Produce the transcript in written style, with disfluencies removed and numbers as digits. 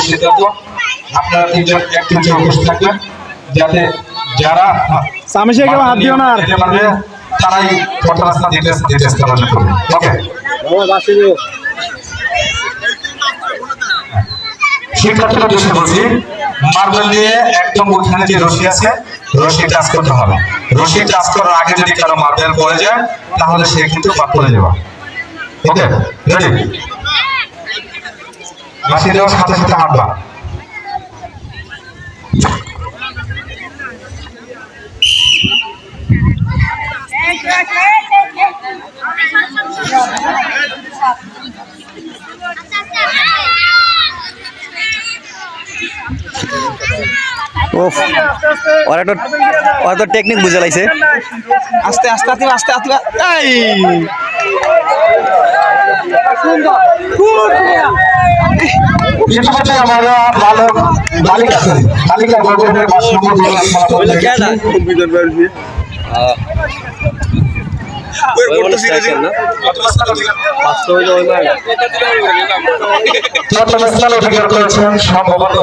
সিদ্ধান্ত আপনারা তিনজন একটু উপস্থিত থাকবেন যাতে যারা হাত দিও না তারাই কত রাস্তা দিতে চেষ্টা করবে। ওকে শিক্ষার্থীরা দৃষ্টি বলছি মার্বেল দিয়ে একদম ওইখানে যে রশি আছে রশি টাচ করতে হবে। রশি টাচ করার আগে যদি কারো মার্বেল পড়ে যায় তাহলে সে কিন্তু বাদ পড়ে যাবে। Okay ready? বাসি দেওয়ার সাথে সাথে হাঁটবা। ওরা তো টেকনিক বুঝে লাইছে। আস্তে আস্তে আস্তে আস্তে আস্তে এই আমরা বালক বালিকা বালিকা বর্গের 5 নম্বর সম্ভবত